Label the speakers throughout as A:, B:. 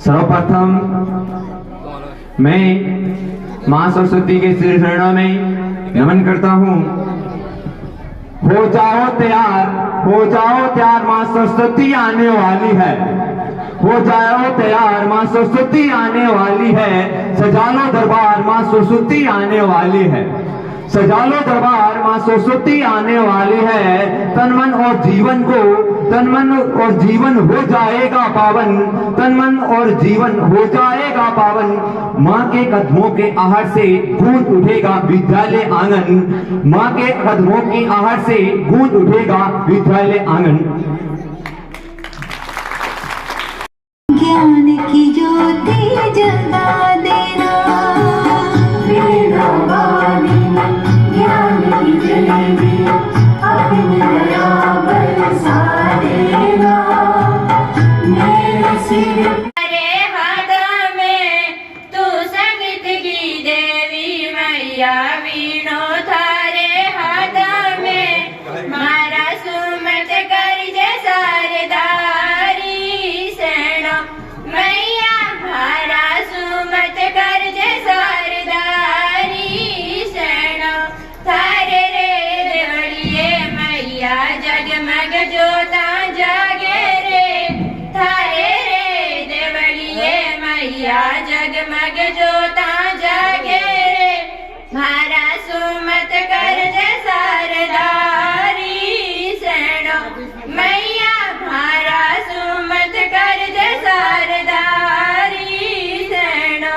A: सर्वप्रथम मैं माँ सरस्वती के श्री चरणों में नमन करता हूँ। हो जाओ तैयार, माँ सरस्वती आने वाली है। हो जाओ तैयार, माँ सरस्वती आने वाली है। सजा लो दरबार, माँ सरस्वती आने वाली है। सजा लो दरबार, माँ सरस्वती आने वाली है। तन मन और जीवन हो जाएगा पावन। तन मन और जीवन हो जाएगा पावन। माँ के कदमों के आहट से गूंज उठेगा विद्यालय आंगन। माँ के कदमों की आहट से गूंज उठेगा विद्यालय आंगन।
B: ज्ञान की ज्योति जगा देना, ज्ञान की जलेबी अपनी दया बरसा देना। मेरे सिर
C: तेरे हाथ में तू संगीत की देवी मैया, वीणो थारे हाथ में मारा सुमत कर जे सरदारी सेनो मैया, मारा सुमत कर जे सरदारी सेनो। थारे रे देवड़िए मैया जगमग जोता जागे रे। थारे रे देवड़िए मैया जगमग जोता जागे रे। मारा सुमत कर जे सरदारी सेनो मैया, मारा सुमत कर जे सरदारी सेनो।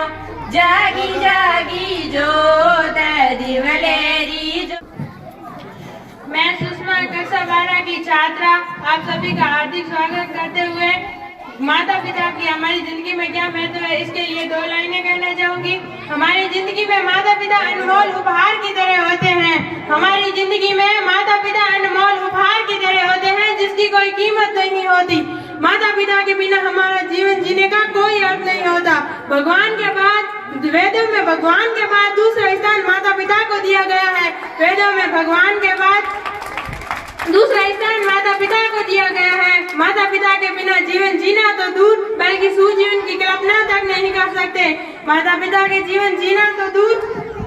C: जागी जागी जोत दिवलेरी जो। मैं सुषमा कक्षा 12 की छात्रा आप सभी का हार्दिक स्वागत करते हुए माता पिता की हमारी जिंदगी में क्या महत्व है इसके लिए 2 लाइनें कहना चाहूंगी। हमारी जिंदगी में माता पिता अनमोल उपहार की तरह होते हैं। हमारी जिंदगी में माता पिता अनमोल उपहार की तरह होते हैं जिसकी कोई कीमत नहीं होती। माता पिता के बिना हमारा जीवन जीने का कोई अर्थ नहीं होता। भगवान के बाद वेदों में भगवान के बाद दूसरा स्थान माता पिता को दिया गया है। वेदों में भगवान के बाद दूसरा स्थान माता पिता को दिया गया है। माता पिता के बिना जीवन जीना तो दूर बल्कि सुजीवन की कल्पना तक नहीं कर सकते। माता पिता के जीवन जीना तो दूर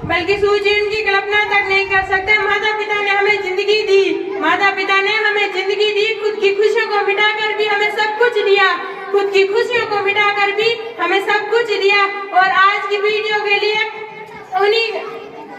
C: बल्कि सुजीवन की कल्पना तक नहीं कर सकते। माता पिता ने हमें जिंदगी दी, माता पिता ने हमें जिंदगी दी। खुद की खुशियों को मिटाकर भी हमें सब कुछ दिया। खुद की खुशियों को मिटाकर भी हमें सब कुछ दिया। और आज की वीडियो के लिए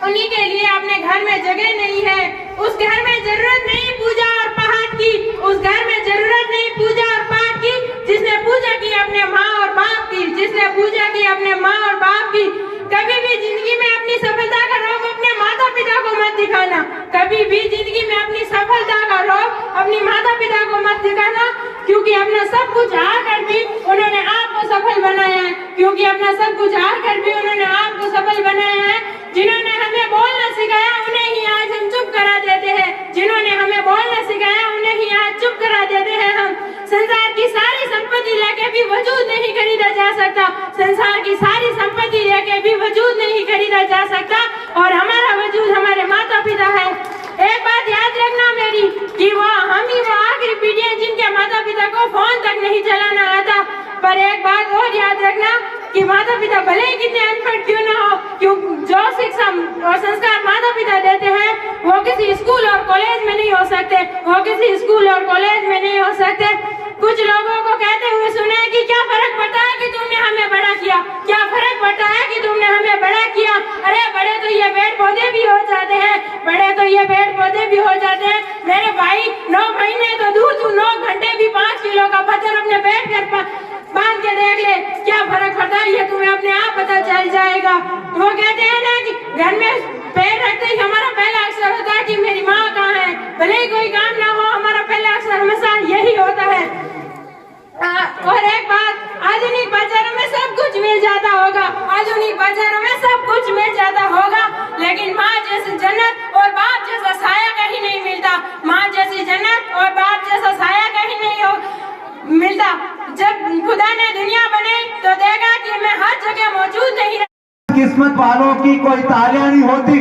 C: उन्हीं के लिए अपने घर में जगह नहीं है। उस घर में जरूरत नहीं पूजा और पाठ की। उस घर में जरूरत नहीं पूजा और पाठ की जिसने पूजा की अपने माँ और बाप की। जिसने पूजा की अपने माँ और बाप की। कभी भी जिंदगी में अपनी सफलता का रौब अपने माता पिता को मत दिखाना। कभी भी जिंदगी में अपनी सफलता का रौब अपनी माता पिता को मत दिखाना, क्योंकि अपना सब कुछ हार कर भी उन्होंने आपको सफल बनाया है। क्योंकि अपना सब कुछ हार कर भी उन्होंने आपको सफल बनाया है। जिन्होंने हमें बोलना सिखाया उन्हें ही आज हम चुप करा देते हैं। जिन्होंने हमें बोलना सिखाया उन्हें ही आज चुप करा देते हैं हम। संसार की सारी संपत्ति लेके भी वजूद नहीं खरीदा जा सकता। संसार की सारी संपत्ति लेके भी वजूद नहीं खरीदा जा सकता। और हमारा वजूद हमारे माता पिता है। एक बात याद रखना मेरी कि वो आखिरी पीढ़ी है जिनके माता पिता को फोन तक नहीं चलाना आता। पर एक बात और याद रखना कि माता पिता भले ही कितने अनपढ़ क्यों ना हो, क्यों जो शिक्षा और संस्कार माता पिता देते हैं वो किसी स्कूल और कॉलेज में नहीं हो सकते। वो किसी स्कूल और कॉलेज में नहीं हो सकते। कुछ लोगों को कहते हुए सुने कि क्या फर्क पड़ता है कि तुमने हमें बड़ा किया। क्या फर्क पड़ता है कि तुमने हमें बड़ा किया। अरे बड़े तो ये पेड़ पौधे भी हो जाते हैं। बड़े तो ये पेड़ पौधे भी हो जाते हैं। मेरे भाई 9 महीने तो दूर तू 9 घंटे भी 5 किलो का पत्थर अपने पेट पर बांध के देख ले। क्या फर्क पड़ता है ये तुम्हें अपने आप पता चल जाएगा। वो कहते हैं ना कि घर में पैर रखते ही हमारा पहला अक्षर होता है कि मेरी माँ कहाँ है। भले ही कोई काम ना हो हमारा पहला अक्षर हमेशा यही होता है। और एक बात, आधुनिक बाजारों में सब कुछ मिल जाता होगा। आधुनिक बाजारों में सब कुछ मिल जाता होगा, लेकिन माँ जैसी जन्नत और बाप जैसा साया कहीं नहीं मिलता। माँ जैसी जन्नत और बाप जैसा साया कहीं नहीं मिलता। जब खुदा ने दुनिया बनाई तो देखा कि मैं हर जगह मौजूद नहीं।
A: किस्मत वालों की कोई तालियां नहीं होती,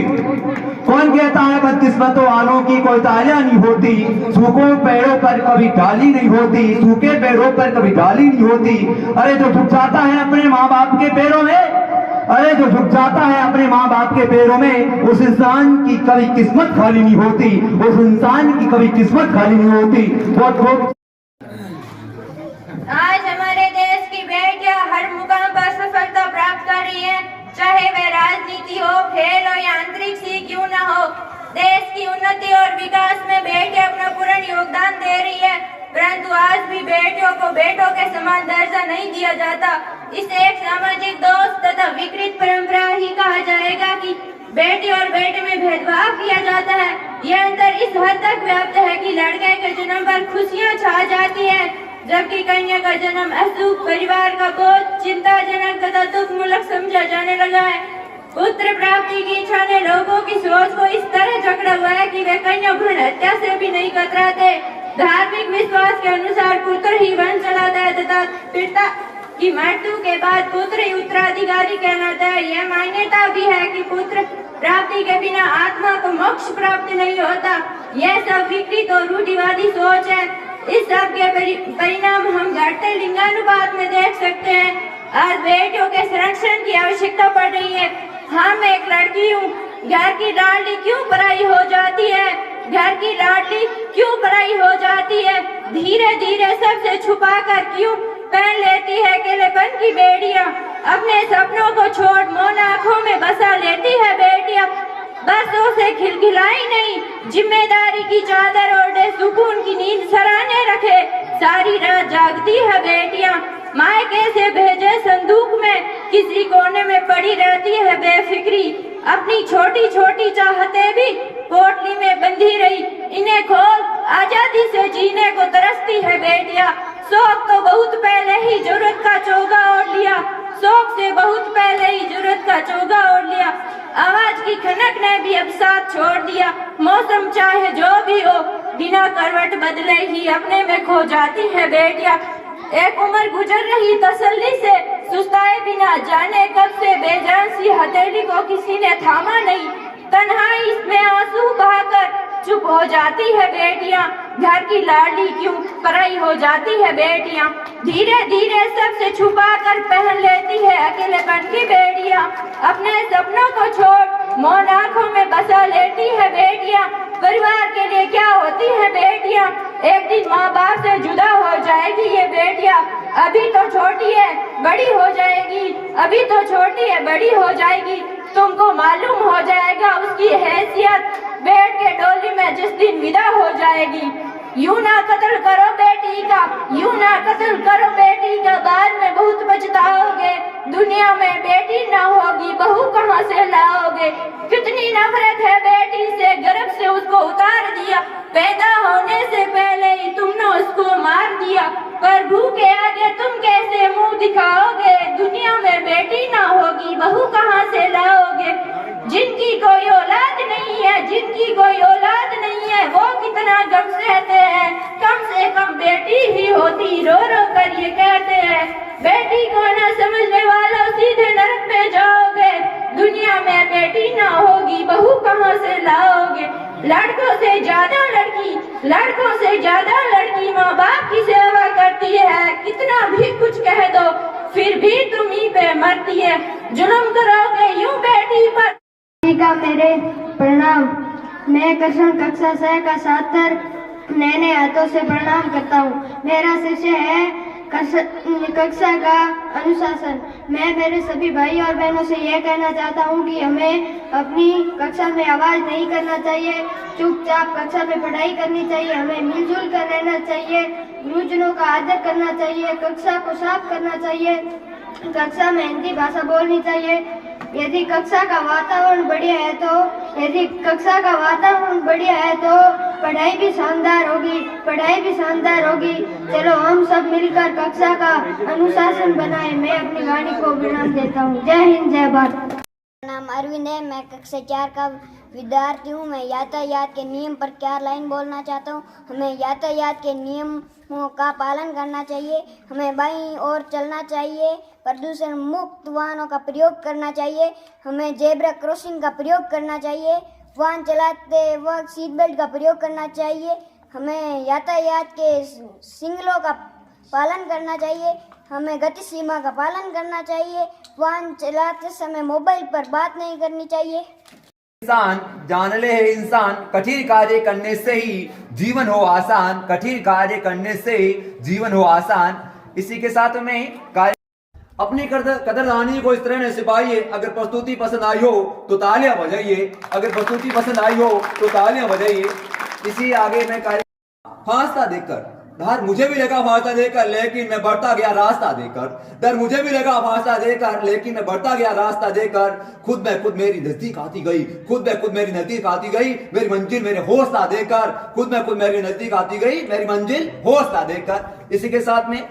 A: कौन कहता है बदकिस्मतों वालों की कोई तालियां नहीं होती, सूखे पैरों पर कभी डाली नहीं होती, सूखे पैरों पर कभी डाली नहीं होती। अरे जो झुक जाता है अपने माँ बाप के पैरों में, अरे जो झुक जाता है अपने माँ बाप के पैरों में, उस इंसान की कभी किस्मत खाली नहीं होती, उस इंसान की कभी किस्मत खाली नहीं होती। बहुत बहुत
C: आज हमारे देश की बेटियां हर मुकाम पर सफलता प्राप्त कर रही है, चाहे वह राजनीति हो, खेल हो या अंतरिक्ष ही क्यों न हो। देश की उन्नति और विकास में बेटियां अपना पूर्ण योगदान दे रही है, परंतु आज भी बेटियों को बेटों के समान दर्जा नहीं दिया जाता। इसे एक सामाजिक दोष तथा विकृत परंपरा ही कहा जाएगा कि बेटी और बेटे में भेदभाव किया जाता है। यह अंतर इस हद तक व्याप्त है कि लड़के के जन्म पर खुशियां छा जाती है, जबकि कन्या का जन्म अशुभ, परिवार का बोझ, चिंताजनक तथा दुखमूलक समझा जाने लगा है। पुत्र प्राप्ति की इच्छा ने लोगों की सोच को इस तरह जकड़ा हुआ है कि वे कन्या भ्रूण हत्या से भी नहीं कतराते। धार्मिक विश्वास के अनुसार पुत्र ही वंश चलाता है तथा पिता की मृत्यु के बाद पुत्र ही उत्तराधिकारी कहलाता है। यह मान्यता भी है कि पुत्र प्राप्ति के बिना आत्मा को मोक्ष प्राप्त नहीं होता। यह सब विकृत और रूढ़िवादी सोच है। इस सब के परिणाम हम घटते लिंगानुपात में देख सकते हैं। आज बेटियों के संरक्षण की आवश्यकता पड़ रही है। हम एक लड़की हूँ, घर की लाडली क्यों पराई हो जाती है, घर की लाडली क्यों पराई हो जाती है, धीरे धीरे सबसे छुपा कर क्यों पहन लेती है अकेलेपन की बेड़ियां, अपने सपनों को छोड़ मौन आंखों में बसा लेती है बेटियां। बरसों से खिलखिलाई नहीं, जिम्मेदारी की चादर ओढ़े सुकून की नींद सराहने रखे सारी रात जागती है बेटियां। मायके से भेजे संदूक में किसी कोने में पड़ी रहती है बेफिक्री, अपनी छोटी छोटी चाहते भी पोटली में बंधी रही, इन्हें खोल आजादी से जीने को तरसती है बेटियां। शौक तो बहुत पहले ही जरूरत का चोगा ओढ़ लिया, शौक से बहुत पहले ही जरूरत का चोगा ओढ़ लिया। आवाज की खनक ने भी अब साथ छोड़ दिया, मौसम चाहे जो भी हो बिना करवट बदले ही अपने में खो जाती है बेटियां। एक उम्र गुजर रही तसल्ली से, सुस्ताए बिना जाने कब से बेजान सी हथेली को किसी ने थामा नहीं, तन्हाई इसमें आंसू बहाकर चुप हो जाती है बेटियां। घर की लाडली क्यों पराई हो जाती है बेटियां, धीरे धीरे सबसे छुपा कर पहन लेती है अकेलेपन की बेटियां, अपने सपनों को छोड़ मौन आंखों में बसा लेती है बेटियां। परिवार के लिए क्या होती है बेटियां, एक दिन माँ बाप से जुदा हो जाएगी ये बेटियां। अभी तो छोटी है बड़ी हो जाएगी, अभी तो छोटी है बड़ी हो जाएगी, तुमको मालूम हो जाएगा उसकी हैसियत बैठ के डोली में जिस दिन विदा हो जाएगी। यूं ना कत्ल करो बेटी का, यूं ना कत्ल करो बेटी का, बाद में बहुत पछताओगे। दुनिया में बेटी ना होगी बहू कहाँ से लाओगे। कितनी नफरत है बेटी से, गर्भ से उसको उतार दिया, पैदा होने से पहले ही तुमने उसको मार दिया। प्रभु के आगे तुम कैसे मुंह दिखाओगे, दुनिया में बेटी ना होगी बहू कहाँ से लाओगे। जिनकी कोई औलाद नहीं है, जिनकी कोई औलाद नहीं है, वो कितना गम सहते हैं, कम से कम बेटी ही होती रो रो कर ये कहते हैं। बेटी को न समझने वालों सीधे नरक में जाओगे, दुनिया में बेटी ना होगी बहू कहाँ से लाओगे। लड़कों से ज्यादा लड़की, लड़कों से ज्यादा लड़की माँ बाप की सेवा करती है, कितना भी कुछ कह दो फिर भी तुम ही पे मरती है। जुल्म करोगे यूं बेटी पर।
D: का मेरे प्रणाम। मैं कृष्ण कक्षा 6 का छात्र नैने हाथों से प्रणाम करता हूँ। मेरा शिष्य है कक्षा का अनुशासन। मैं मेरे सभी भाई और बहनों से यह कहना चाहता हूँ कि हमें अपनी कक्षा में आवाज नहीं करना चाहिए, चुपचाप कक्षा में पढ़ाई करनी चाहिए, हमें मिलजुल कर रहना चाहिए, गुरुजनों का आदर करना चाहिए, कक्षा को साफ करना चाहिए, कक्षा में हिंदी भाषा बोलनी चाहिए। यदि कक्षा का वातावरण बढ़िया है तो पढ़ाई भी शानदार होगी, पढ़ाई भी शानदार होगी। चलो हम सब मिलकर कक्षा का अनुशासन बनाए। मैं अपनी वाणी को विराम देता हूँ। जय हिंद, जय भारत।
E: नाम अरविंद है। मैं कक्षा 4 का विद्यार्थी हूँ। मैं यातायात के नियम पर 4 लाइन बोलना चाहता हूँ। हमें यातायात के नियमों का पालन करना चाहिए, हमें बाईं ओर चलना चाहिए, प्रदूषण मुक्त वाहनों का प्रयोग करना चाहिए, हमें जेब्रा क्रॉसिंग का प्रयोग करना चाहिए, वाहन चलाते वक्त सीट बेल्ट का प्रयोग करना चाहिए। हमें यातायात के सिग्नलों का पालन करना चाहिए। हमें गति सीमा का पालन करना चाहिए। वाहन चलाते समय मोबाइल पर बात नहीं करनी चाहिए।
A: इंसान जान ले है इंसान, कठिन कार्य करने से ही जीवन हो आसान, कठिन कार्य करने से ही जीवन हो आसान। इसी के साथ में कार्य अपनी कदरदानी को इस तरह ने सिपाहिए। अगर प्रस्तुति पसंद आई हो तो तालियां बजाइए, अगर प्रस्तुति पसंद आई हो तो तालियां बजाइए। इसी आगे मैं कार्य फांसता देखकर डर मुझे भी लगा फांसता देकर, लेकिन मैं बढ़ता गया रास्ता देकर। डर मुझे भी लगा फांसता देकर, लेकिन मैं बढ़ता गया रास्ता देकर। खुद में खुद मेरी नजदीक आती गई, खुद में खुद मेरी नजदीक आती गई मेरी मंजिल मेरे हौसला देकर। खुद में खुद मेरी नजदीक आती गई मेरी मंजिल हौसला देकर। इसी के साथ में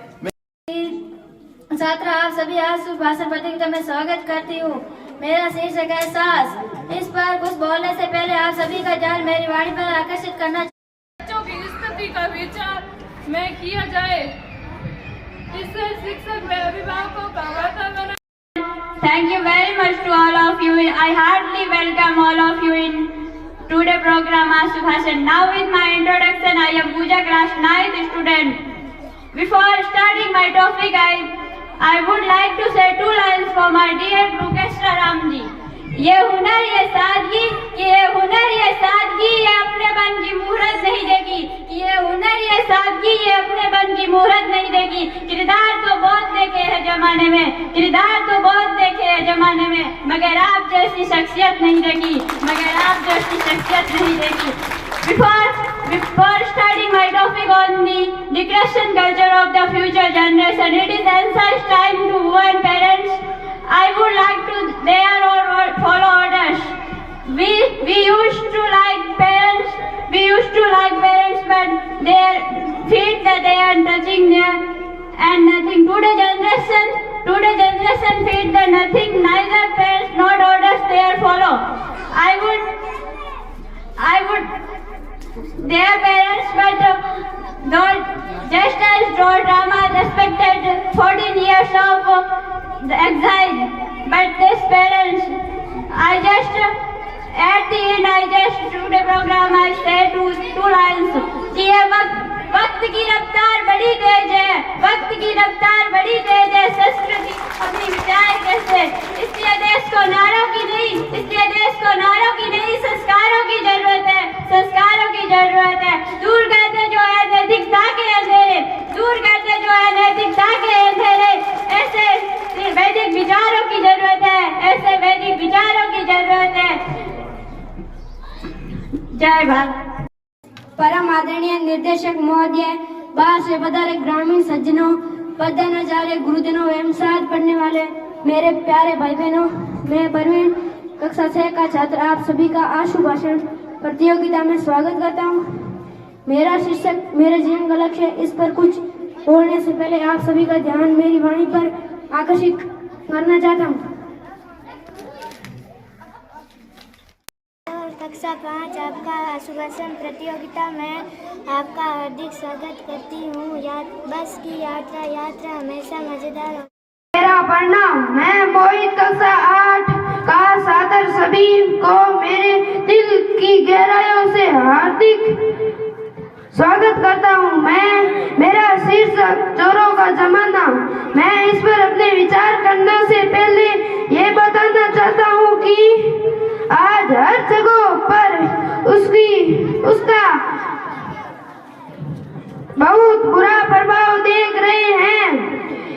D: छात्र आप सभी आज भाषण प्रतियोगिता में स्वागत करती हूँ। मेरा शीर्षक है साहस। इस पर कुछ बोलने से पहले आप सभी का ध्यान मेरी वाणी पर आकर्षित करना।
F: बच्चों की स्थिति का विचार में किया जाए, इससे शिक्षक व अभिभावकों का वातावरण।
C: Thank you very much to all of you. I heartily welcome all of you in today program Asu Bhashan. Now with my introduction, I am Pooja, class 9th student. Before starting my topic, I would like to say 2 lines for my dear Rukeshra Ramji. ये हुनर ये सादगी, ये हुनर ये सादगी, ये अपने बन की मुहूर्त नहीं देगी। ये हुनर ये सादगी, ये अपने बन की मुहूर्त नहीं देगी। किरदार तो बहुत देखे हैं जमाने में, किरदार तो बहुत देखे हैं जमाने में, मगर आप जैसी शख्सियत नहीं देगी, मगर आप जैसी शख्सियत नहीं देगी। Before starting my topic on the Christian culture of the future generation, it is ancient time to warn parents. I would like to dare or follow orders. We used to like parents. We used to like parents, but their feet that they are touching there and nothing. Today generation feet the nothing. Neither parents nor orders they are follow. I would their parents, but just as drama respected 14 years of exile, but these parents, at the end I just today program I say two lines कि ये वक्त की रफ्तार बड़ी तेज है, वक्त की रफ्तार बड़ी तेज है, संस्कृति अपनी विचार कैसे। इसलिए देश को नारों की नहीं, इसलिए देश को नारों की नहीं, संस्कारों की जरूरत है, संस्कारों की जरूरत है। दूर करते जो है नैतिकता के अंधेरे, दूर करते जो है नैतिकता के अंधेरे। ऐसे वैदिक विचारों की जरूरत है, ऐसे वैदिक विचारों की जरूरत है। जय भारत।
D: परम आदरणीय निर्देशक महोदय, बाहर से पधारे ग्रामीण सज्जनों, प्रधानाचार्य, गुरुजनों एवं साथ पढ़ने वाले मेरे प्यारे भाई बहनों, मैं परवीन कक्षा 6 का छात्र आप सभी का आशु भाषण प्रतियोगिता में स्वागत करता हूँ। मेरा शीर्षक मेरे जीवन का लक्ष्य है। इस पर कुछ बोलने से पहले आप सभी का ध्यान मेरी वाणी पर आकर्षित करना चाहता हूँ।
E: कक्षा 5 आपका आशु भाषण प्रतियोगिता में आपका हार्दिक स्वागत करती हूँ। बस की यात्रा हमेशा मजेदार हो।
D: मेरा प्रणाम। मैं मोहित कक्षा 8 का छात्र सभी को मेरे दिल की गहराइयों से हार्दिक स्वागत करता हूँ। मेरा शीर्षक चोरों का जमाना। मैं इस पर अपने विचार करने से पहले ये बताना चाहता हूँ कि आज हर जगह पर उसका बहुत बुरा प्रभाव देख रहे हैं।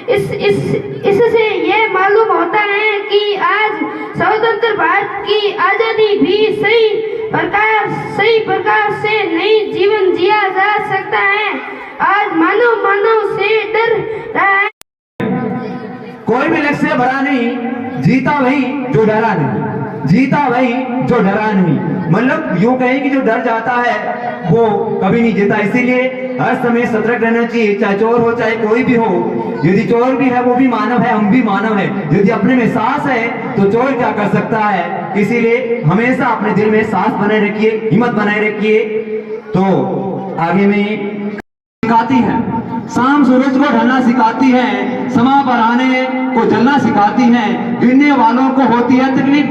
D: इससे ये मालूम होता है कि आज स्वतंत्र भारत की आजादी भी सही प्रकार से नहीं जीवन जिया जा सकता है। आज मानव से डर रहा है।
A: कोई भी लक्ष्य बड़ा नहीं, जीता वही जो डरा नहीं, जीता वही जो डरा नहीं। मतलब यूं कहें कि जो डर जाता है वो कभी नहीं जीता। इसीलिए हर समय सतर्क रहना चाहिए, चाहे चोर हो चाहे कोई भी हो। यदि चोर भी है वो भी मानव है, हम भी मानव है। यदि अपने में साहस है तो चोर क्या कर सकता है। इसीलिए हमेशा अपने दिल में साहस बनाए रखिए, हिम्मत बनाए रखिए। तो आगे में सिखाती है, शाम सूरज को ढलना सिखाती है, समा पर आने को चलना सिखाती हैं। गिरने वालों को होती है तकलीफ,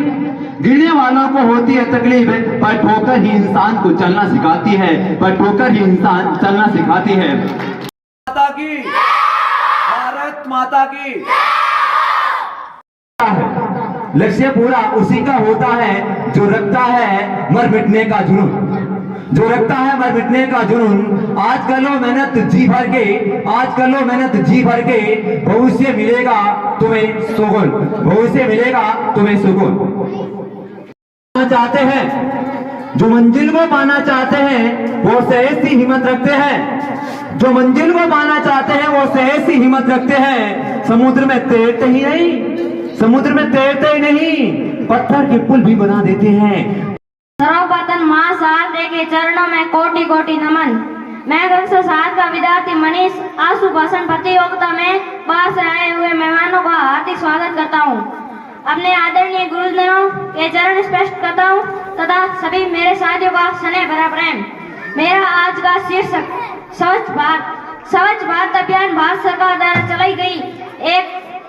A: गिरने वालों को होती है तकलीफ, पर ठोकर ही इंसान को चलना सिखाती है, पर ठोकर ही इंसान चलना सिखाती है।
G: माता की, भारत माता की।
A: लक्ष्य पूरा उसी का होता है जो रखता है मर मिटने का जुनून, जो रखता है मर मिटने का जुनून। आज कर लो मेहनत जी भर के, आज कर लो मेहनत जी भर के, भविष्य मिलेगा तुम्हें सुकून, भविष्य मिलेगा तुम्हें सुकून। चाहते हैं जो मंजिल को पाना चाहते हैं वो सहज सी हिम्मत रखते हैं, जो मंजिल को पाना चाहते हैं वो सहज सी हिम्मत रखते हैं। समुद्र में तैरते ही नहीं, समुद्र में तैरते ही नहीं, पत्थर के पुल भी बना देते हैं।
D: सर्वप्रथम मां शारदे के चरणों में कोटि कोटि नमन। मैं कक्षा 7 का विद्यार्थी मनीष आंसू भाषण प्रतियोगिता में बाहर से आए हुए मेहमानों का हार्दिक स्वागत करता हूं। अपने आदरणीय गुरुजनों के चरण स्पर्श करता हूं तथा सभी मेरे साथियों का स्नेह भरा प्रेम। मेरा आज का शीर्षक स्वच्छ भारत अभियान भारत सरकार द्वारा चलाई गई एक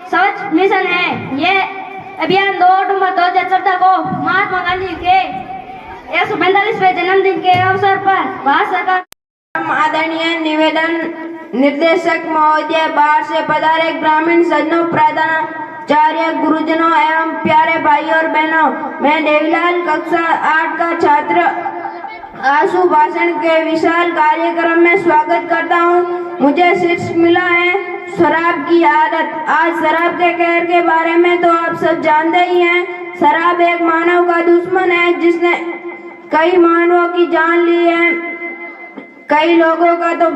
D: स्वच्छ मिशन है। ये अभियान 2 अक्टूबर 2014 को महात्मा गांधी के 145वें जन्मदिन के अवसर पर भारत सरकार।
C: आदरणीय निवेदन निर्देशक महोदय, बाहर से पधारे ग्रामीण सज्जनों, प्रधानाचार्य, गुरुजनों एवं प्यारे भाई और बहनों, मैं देवीलाल कक्षा 8 का छात्र आंसू भाषण के विशाल कार्यक्रम में स्वागत करता हूं। मुझे शीर्षक मिला है शराब की आदत। आज शराब के कहर के बारे में तो आप सब जानते ही हैं। शराब एक मानव का दुश्मन है जिसने कई मानवों की जान ली है, कई लोगों का तो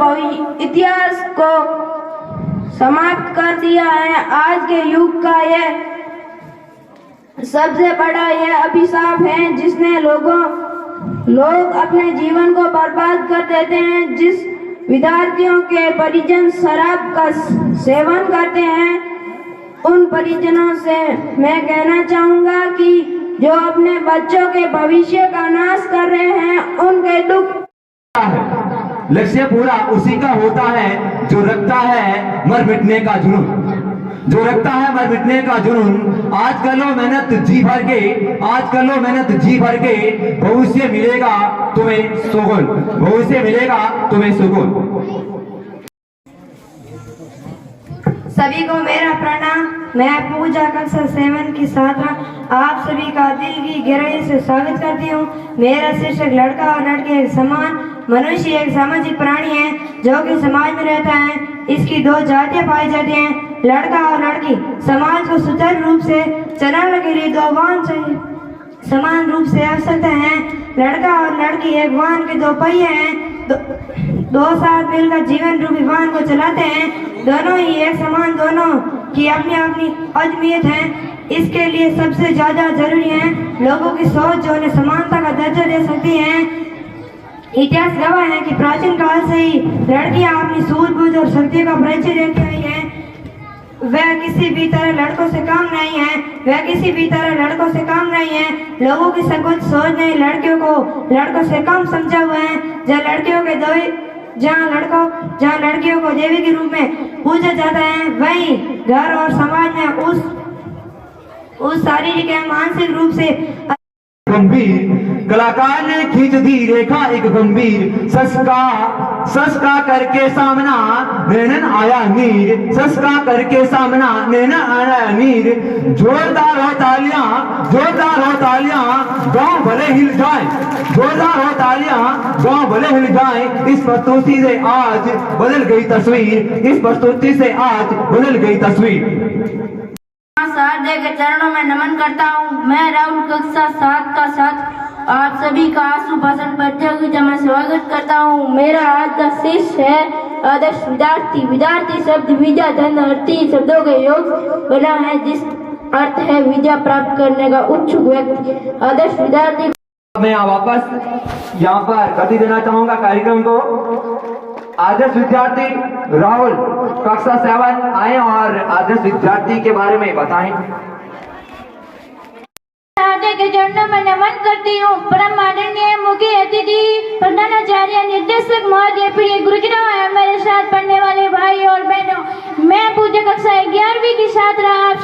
C: इतिहास को समाप्त कर दिया है। आज के युग का यह सबसे बड़ा यह अभिशाप है जिसने लोग अपने जीवन को बर्बाद कर देते हैं। जिस विद्यार्थियों के परिजन शराब का सेवन करते हैं उन परिजनों से मैं कहना चाहूंगा कि जो अपने बच्चों के भविष्य का नाश कर रहे हैं उनके दुख।
A: लक्ष्य पूरा उसी का होता है जो रखता है मर मिटने का जुनून, जो रखता है मर मिटने का जुनून। आज कर लो मेहनत जी भर के, आज कर लो मेहनत जी भर के, भविष्य मिलेगा तुम्हें सुकून, भविष्य मिलेगा तुम्हें सुकून।
D: सभी को मेरा प्रणाम। मैं पूजा कक्षा 7 की छात्रा आप सभी का दिल की गहराई से स्वागत करती हूँ। मेरा शीर्षक लड़का और लड़की एक समान। मनुष्य एक सामाजिक प्राणी है जो कि समाज में रहता है। इसकी 2 जातियाँ पाई जाती हैं, लड़का और लड़की। समाज को सुचारू रूप से चलाने के लिए 2 वाहन चाहिए, समान रूप से आवश्यकता है। लड़का और लड़की एक वाहन के 2 पहिए हैं, दो साथ मिलकर जीवन रूपी वाहन को चलाते हैं। दोनों ही एक समान, दोनों की अपनी अपनी अहमियत है। इसके लिए सबसे ज्यादा जरूरी है लोगों की सोच जो उन्हें समानता का दर्जा दे सकती है। इतिहास गवाह है कि प्राचीन काल से ही लड़कियां अपनी सूझबूझ और शक्ति का परिचय देती आई हैं। वह किसी भी तरह लड़कों से कम नहीं है, वह किसी भी तरह लड़कों से कम नहीं है। लोगों की संकुचित सोच ने लड़कियों को लड़कों से कम समझा हुआ है। जहाँ लड़कियों को देवी के रूप में पूजा जाता है, वहीं घर और समाज में उस शारीरिक एवं मानसिक रूप से
A: गंभीर कलाकार ने खींच दी रेखा एक गंभीर। सस का करके सामना नैनन आया नीर, सस का करके सामना नैनन आया नीर। जोरदार हो तालियां, जोरदार हो तालियां, गांव भले हिल जाए, जोरदार हो तालियां, गांव भले हिल जाए। इस प्रस्तुति से आज बदल गई तस्वीर, इस प्रस्तुति से आज बदल गई तस्वीर।
C: शारदे के चरणों में नमन करता हूँ। मैं राहुल कक्षा 7 का छात्र आप सभी का आंसू भाषण प्रतियोगिता में स्वागत करता हूँ। मेरा आज का शीर्षक है आदर्श विद्यार्थी। विद्यार्थी शब्द विद्या धन अर्थी शब्दों के योग बना है जिस अर्थ है विद्या प्राप्त करने का उत्सुक व्यक्ति। आदर्श विद्यार्थी।
A: मैं वापस यहाँ पर गति देना चाहूंगा कार्यक्रम को। आदर्श विद्यार्थी राहुल कक्षा 7 आए और आदर्श विद्यार्थी के बारे में बताएं।
D: शारदे के चरणों में नमन करती हूँ। परम आदरणीय मुख्य अतिथि प्रधानाचार्य निर्देशक महोदय, प्रिय गुरुजनों एवं मेरे साथ पढ़ने वाले भाई और बहनों, मैं पूज्य कक्षा 11वीं की छात्रा आप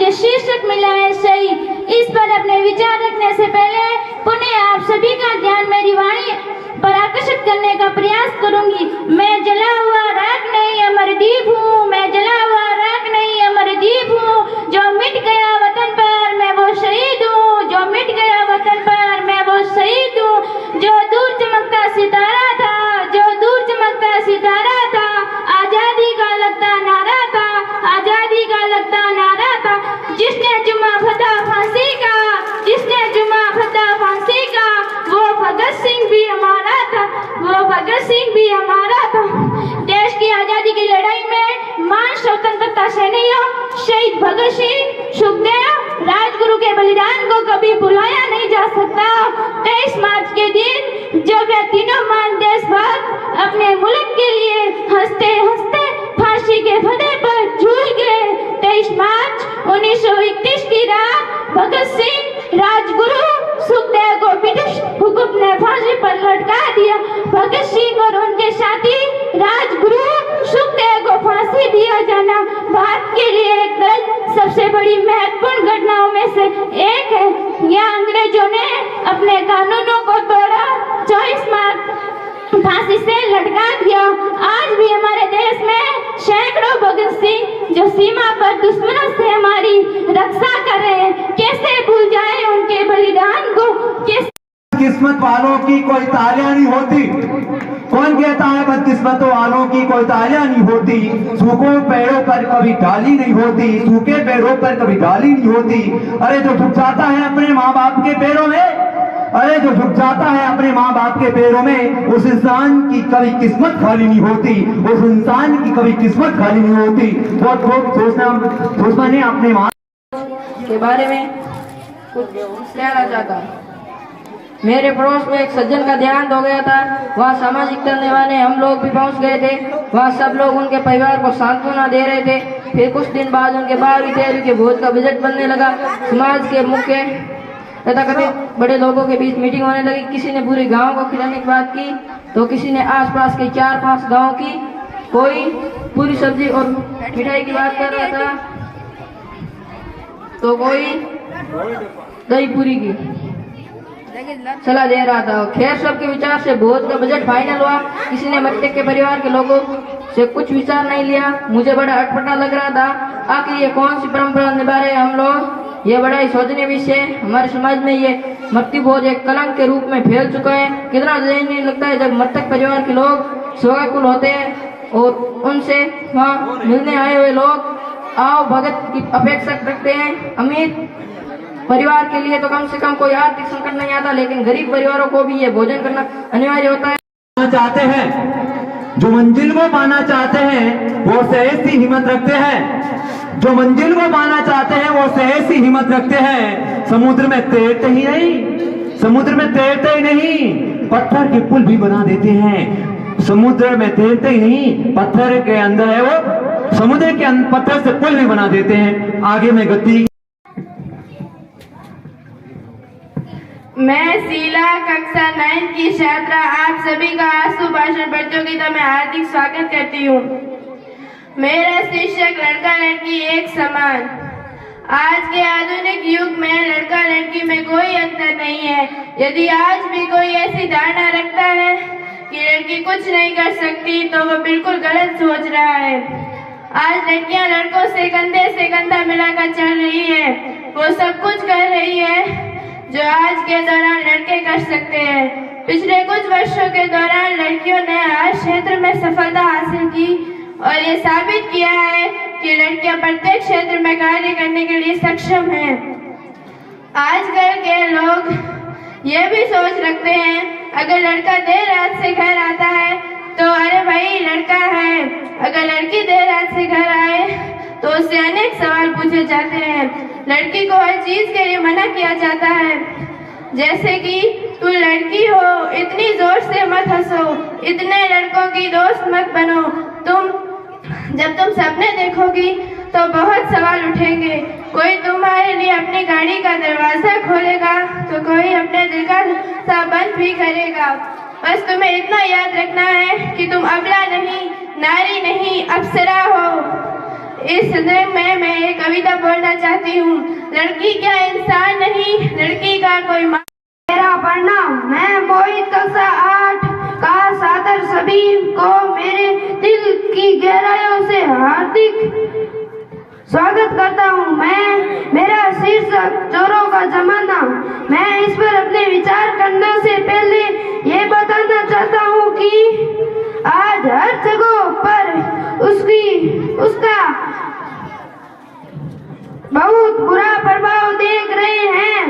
C: मुझे शीर्षक मिला है शहीद। इस पर अपने विचार रखने से पहले पुनः आप सभी का ध्यान मेरी वाणी पर आकर्षित करने का प्रयास करूंगी। मैं जला हुआ राख नहीं अमरदीप हूँ, मैं जला हुआ राख नहीं अमरदीप हूँ। जो मिट गया वतन पर मैं वो शहीद हूँ, जो मिट गया वतन पर मैं वो शहीद हूँ। जो दूर चमकता सितारा था, जो दूर चमकता सितारा था, आजादी का लगता नारा था, आजादी का लगता नारा था। जिसने जुमा फता फांसी का, जिसने जुमा फता फांसी का, वो भगत सिंह भी हमारा था, वो भगत सिंह भी हमारा था। देश की आजादी की लड़ाई में महान स्वतंत्रता सेनानियों शहीद भगत सिंह, सुखदेव, राजगुरु के बलिदान को कभी भुलाया नहीं जा सकता। 23 मार्च के दिन जब ये तीनों महान देशभक्त अपने मुल्क के लिए हंसते हंसते फांसी के फंदे पर झूल गए। 23 मार्च 1931 की रात भगत सिंह, राजगुरु, सुखदेव को ब्रिटिश हुकूमत ने फांसी पर लटका दिया। भगत सिंह और उनके साथी राजगुरु, सुखदेव को फांसी दिया जाना भारत के लिए एक दर्द सबसे बड़ी महत्वपूर्ण घटनाओं में से एक है। यहाँ अंग्रेजों ने अपने कानूनों को तोड़ा, 24 मार्च फांसी से लटका दिया। आज भी हमारे देश में सैकड़ों भगत सिंह जो सीमा पर दुश्मनों से हमारी रक्षा कर रहे हैं, कैसे भूल जाए उनके बलिदान को।
A: किस्मत वालों की कोई तालियां नहीं होती। कौन कहता है बदकिस्मतों वालों की कोई तालियां नहीं होती। सूखे पेड़ों पर कभी डाली नहीं होती, सूखे पेड़ों पर कभी डाली नहीं होती। अरे जो झुक जाता है अपने माँ बाप के पैरों में, अरे जो झुक जाता है अपने माँ बाप के पैरों में, उस इंसान की कभी किस्मत खाली नहीं होती, उस इंसान की कभी किस्मत खाली नहीं होती। बहुत सोचना ने अपने माँ
H: के बारे में कुछ कहना चाहता हूँ। मेरे पड़ोस में एक सज्जन का देहांत हो गया था। वहाँ सामाजिक करने वाले हम लोग भी पहुँच गए थे। वहाँ सब लोग उनके परिवार को सांत्वना दे रहे थे। फिर कुछ दिन बाद उनके 12वीं 13वीं के भोज का बजट बनने लगा। समाज के मुख्य तथा कभी बड़े लोगों के बीच मीटिंग होने लगी। किसी ने पूरे गांव को खिलाने की बात की, तो किसी ने आसपास के 4-5 गांव की, कोई पूरी सब्जी और मिठाई की बात कर रहा था, तो कोई दही पूरी की सलाह दे रहा था। खैर सबके विचार से भोज का बजट फाइनल हुआ। किसी ने मृतक के परिवार के लोगों से कुछ विचार नहीं लिया। मुझे बड़ा अटपटा लग रहा था, आखिर ये कौन सी परंपरा निभा रहे हम लोग। ये बड़ा ही शोचनीय विषय। हमारे समाज में ये मृत्यु भोज एक कलंक के रूप में फैल चुका है। कितना दयनीय लगता है जब मृतक परिवार के लोग शोकाकुल होते हैं और उनसे वहाँ मिलने आए हुए लोग आओ भगत की अपेक्षा रखते हैं। अमीर परिवार के लिए तो कम से कम कोई आर्थिक संकट नहीं आता, लेकिन गरीब परिवारों को भी ये भोजन करना अनिवार्य होता है।
A: चाहते हैं जो मंजिल को पाना चाहते हैं वो सहज सी हिम्मत रखते हैं, जो मंजिल को पाना चाहते हैं वो सहज सी हिम्मत रखते हैं। समुद्र में तैरते ही नहीं, समुद्र में तैरते ही नहीं, पत्थर के पुल भी बना देते हैं। समुद्र में तैरते ही नहीं, पत्थर के अंदर है वो, समुद्र के पत्थर से पुल भी बना देते हैं। आगे में गति।
C: मैं शीला कक्षा 9 की छात्रा आप सभी का आंसू भाषण प्रतियोगिता में हार्दिक स्वागत करती हूँ। मेरा शीर्षक लड़का लड़की एक समान। आज के आधुनिक युग में लड़का लड़की में कोई अंतर नहीं है। यदि आज भी कोई ऐसी धारणा रखता है कि लड़की कुछ नहीं कर सकती तो वो बिल्कुल गलत सोच रहा है। आज लड़कियां लड़कों से कंधे से कंधा मिलाकर चल रही है। वो सब कुछ कर रही है जो आज के दौरान लड़के कर सकते हैं। पिछले कुछ वर्षों के दौरान लड़कियों ने हर क्षेत्र में सफलता हासिल की और ये साबित किया है कि लड़कियां प्रत्येक क्षेत्र में कार्य करने के लिए सक्षम हैं। आजकल के लोग ये भी सोच रखते हैं अगर लड़का देर रात से घर आता है तो अरे भाई लड़का है, अगर लड़की देर रात से घर आए तो उससे अनेक सवाल पूछे जाते हैं। लड़की को हर चीज के लिए मना किया जाता है, जैसे कि तू लड़की हो इतनी जोर से मत हंसो, इतने लड़कों की दोस्त मत बनो, जब तुम सपने देखोगी तो बहुत सवाल उठेंगे। कोई तुम्हारे लिए अपनी गाड़ी का दरवाजा खोलेगा तो कोई अपने दिल का दरवाजा बंद भी करेगा। बस तुम्हें इतना याद रखना है कि तुम अबला नहीं, नारी नहीं, अप्सरा हो। इस संदर्भ में मैं एक कविता बोलना चाहती हूँ। लड़की क्या इंसान नहीं, लड़की का कोई
D: मेरा प्रणाम। मैं मोहित कक्षा 8 का छात्र सभी को मेरे दिल की गहराइयों से हार्दिक स्वागत करता हूँ। मेरा शीर्षक चोरों का जमाना। मैं इस पर अपने विचार करने से पहले ये बताना चाहता हूँ कि आज हर जगह पर उसका बहुत बुरा प्रभाव देख रहे हैं।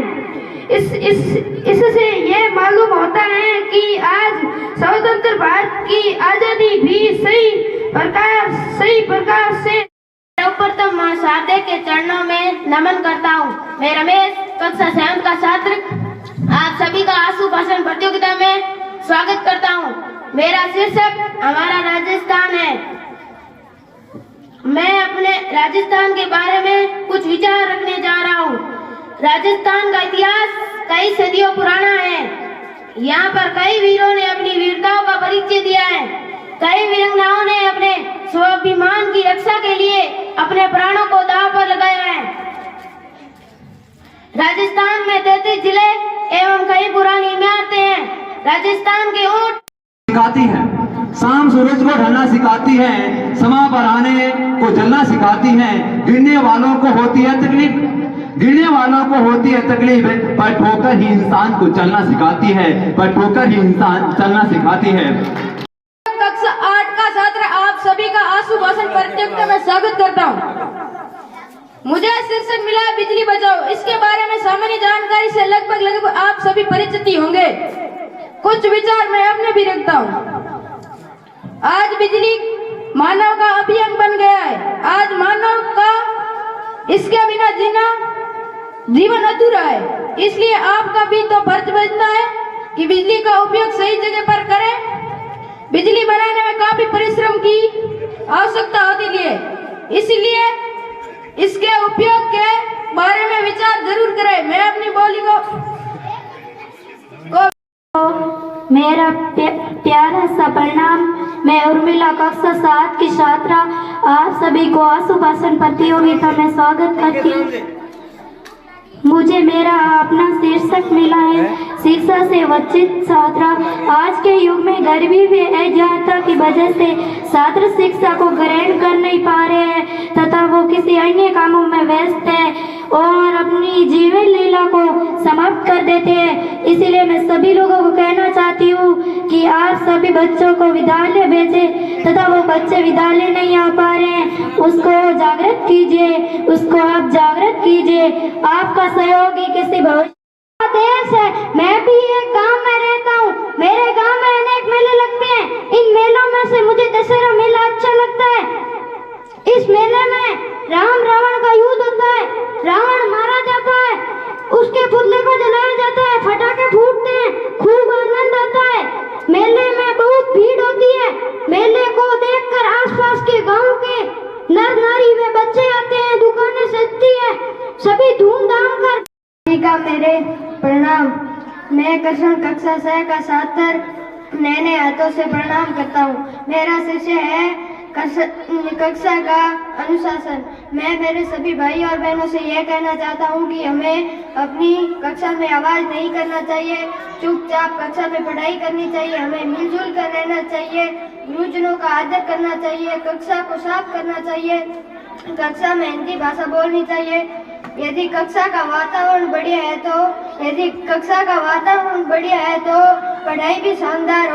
D: इससे ये मालूम होता है कि आज स्वतंत्र भारत की आजादी भी सही प्रकार से
C: सर्वप्रथम मां शारदे के चरणों में नमन करता हूँ। मैं रमेश कक्षा 7 का छात्र आप सभी का आंसू भाषण प्रतियोगिता में स्वागत करता हूँ। मेरा शीर्षक हमारा राजस्थान है। मैं अपने राजस्थान के बारे में कुछ विचार रखने जा रहा हूँ। राजस्थान का इतिहास कई सदियों पुराना है। यहाँ पर कई वीरों ने अपनी वीरताओं का परिचय दिया है। कई वीरांगनाओं ने अपने स्वाभिमान की रक्षा के लिए अपने प्राणों को दांव पर लगाया है। राजस्थान में 33 जिले एवं कई पुरानी इमारतें हैं। राजस्थान के ऊंट
A: सिखाती है, शाम सूरज को ढलना सिखाती है, समा पर आने को जलना सिखाती है। गिरने वालों को होती है तकलीफ, पर ठोकर ही इंसान को चलना सिखाती है,
H: कक्षा 8 का छात्र आप सभी का आंसू भाषण प्रतियोगिता में स्वागत करता हूँ। मुझे शीर्षक मिला है बिजली बचाओ। इसके बारे में सामान्य जानकारी से लगभग आप सभी परिचित होंगे। कुछ विचार मैं अपने भी रखता हूँ। आज बिजली मानव का अभियान बन गया है। आज मानव का इसके बिना जीवन अधूरा है। इसलिए आपका भी तो फर्ज बनता है कि बिजली का उपयोग सही जगह पर करें। बिजली बनाने में काफी परिश्रम की आवश्यकता होती है, इसलिए इसके उपयोग के बारे में विचार जरूर करें। मैं अपनी बोली को
I: मेरा प्यारा सा प्रणाम। मैं उर्मिला कक्षा 7 की छात्रा आप सभी को आंसू भाषण प्रतियोगिता में स्वागत करती हूँ। मुझे मेरा अपना शीर्षक मिला है शिक्षा से वंचित छात्रा। आज के युग में गरीबी व अज्ञानता की वजह से छात्र शिक्षा को ग्रहण कर नहीं पा रहे हैं तथा वो किसी अन्य कामों में व्यस्त है और अपनी जीवन लीला को समाप्त कर देते हैं। इसीलिए मैं सभी लोगों को कहना चाहती हूँ कि आप सभी बच्चों को विद्यालय भेजें तथा वो बच्चे विद्यालय नहीं आ पा रहे हैं उसको जागृत कीजिए। आपका सहयोगी किसी भविष्य देश है। मैं भी एक गांव में रहता हूँ। मेरे गांव में अनेक मेले लगते हैं। इन मेलों में से मुझे दशहरा मेला अच्छा लगता है। इस मेले में राम रावण का युद्ध होता है। रावण मारा जाता है, उसके पुतले को जलाया जाता है, पटाखे फूटते हैं, खूब आनंद आता है। मेले में बहुत भीड़ होती है। मेले को देखकर आसपास के गांव के नर नारी व बच्चे आते हैं। दुकानें सजती है, सभी धूमधाम कर
D: का मेरे प्रणाम। मैं कृष्ण कक्षा 6 का छात्र नए हाथों से प्रणाम करता हूँ। मेरा शीर्षक है कक्षा का अनुशासन। मैं मेरे सभी भाई और बहनों से यह कहना चाहता हूँ कि हमें अपनी कक्षा में आवाज नहीं करना चाहिए, चुपचाप कक्षा में पढ़ाई करनी चाहिए। हमें मिलजुल कर रहना चाहिए, गुरुजनों का आदर करना चाहिए, कक्षा को साफ करना चाहिए, कक्षा में हिंदी भाषा बोलनी चाहिए। यदि कक्षा का वातावरण बढ़िया है तो पढ़ाई भी शानदार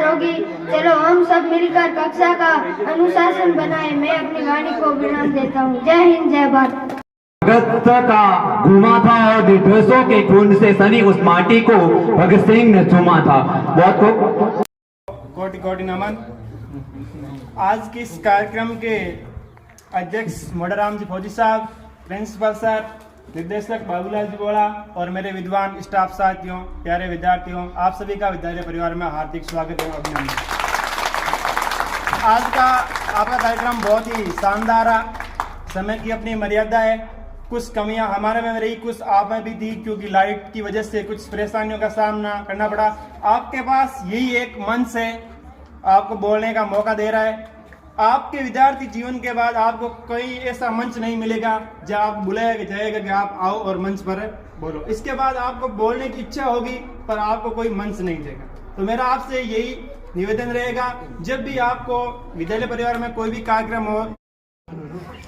D: होगी। चलो हम सब मिलकर कक्षा का अनुशासन बनाएं। मैं अपनी वाणी को विराम देता हूँ। जय हिंद, जय भारत।
A: भगत का घूमा था और निर्दोषों के खून से सनी उस माटी को भगत सिंह ने चूमा था। बहुत
J: कोटि नमन। आज के इस कार्यक्रम के अध्यक्ष मोडाराम जी फौजी साहब, प्रिंसिपल सर, निर्देशक बाबूलाल जी बोला और मेरे विद्वान स्टाफ साथियों, प्यारे विद्यार्थियों, आप सभी का विद्यालय परिवार में हार्दिक स्वागत एवं अभिनंदन। आज का आपका कार्यक्रम बहुत ही शानदार है। समय की अपनी मर्यादा है। कुछ कमियां हमारे में रही, कुछ आप में भी थी, क्योंकि लाइट की वजह से कुछ परेशानियों का सामना करना पड़ा। आपके पास यही एक मंच है, आपको बोलने का मौका दे रहा है। आपके विद्यार्थी जीवन के बाद आपको कोई ऐसा मंच नहीं मिलेगा जहां आप बुलाया जाएगा कि आप आओ और मंच पर बोलो। इसके बाद आपको बोलने की इच्छा होगी पर आपको कोई मंच नहीं देगा। तो मेरा आपसे यही निवेदन रहेगा, जब भी आपको विद्यालय परिवार में कोई भी कार्यक्रम हो,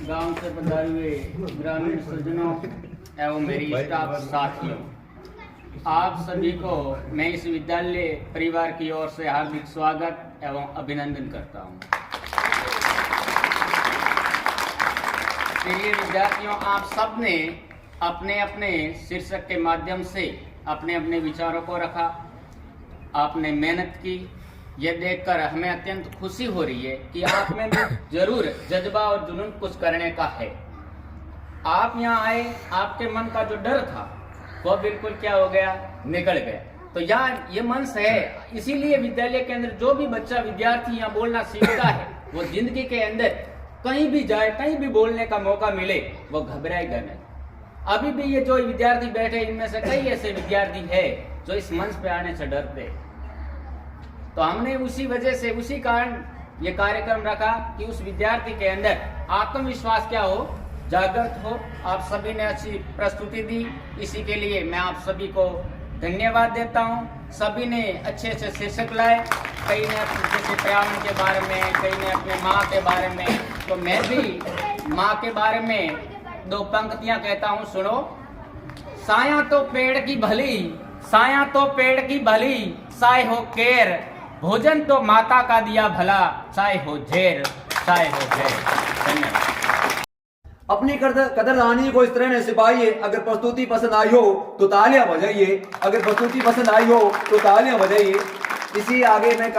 K: गांव से पधारे हुए ग्रामीण सज्जनों एवं मेरी स्टाफ साथियों, आप सभी को मैं इस विद्यालय परिवार की ओर से हार्दिक स्वागत एवं अभिनंदन करता हूं। प्रिय विद्यार्थियों, आप सबने अपने अपने शीर्षक के माध्यम से अपने अपने विचारों को रखा, आपने मेहनत की। ये देखकर हमें अत्यंत खुशी हो रही है कि आप में भी जरूर जज्बा और जुनून कुछ करने का है। आप यहाँ आए, आपके मन का जो डर था वो बिल्कुल क्या हो गया, निकल गया। तो यहाँ ये मंच है, इसीलिए विद्यालय के अंदर जो भी बच्चा विद्यार्थी यहाँ बोलना सीखता है वो जिंदगी के अंदर कहीं भी जाए, कहीं भी बोलने का मौका मिले, वो घबराएगा नहीं। अभी भी ये जो विद्यार्थी बैठे, इनमें से कई ऐसे विद्यार्थी है जो इस मंच पे आने से डरते। तो हमने उसी वजह से, उसी कारण ये कार्यक्रम रखा कि उस विद्यार्थी के अंदर आत्मविश्वास क्या हो, जागृत हो। आप सभी ने अच्छी प्रस्तुति दी, इसी के लिए मैं आप सभी को धन्यवाद देता हूँ। सभी ने अच्छे अच्छे शीर्षक लाए, कई ने जैसे पर्यावरण के बारे में, कई ने अपने माँ के बारे में। तो मैं भी माँ के बारे में 2 पंक्तियां कहता हूँ, सुनो। साया तो पेड़ की भली, साया तो पेड़ की भली, साए हो केर, भोजन तो माता का दिया भला, चाहे हो झेर, चाहे हो झेर। धन्यवाद।
G: अपनी कदरदानी को इस तरह ने सिपाहिए। अगर प्रस्तुति पसंद आई हो तो तालियां बजाइए, अगर प्रस्तुति पसंद आई हो तो तालियां बजाइए। इसी आगे मैं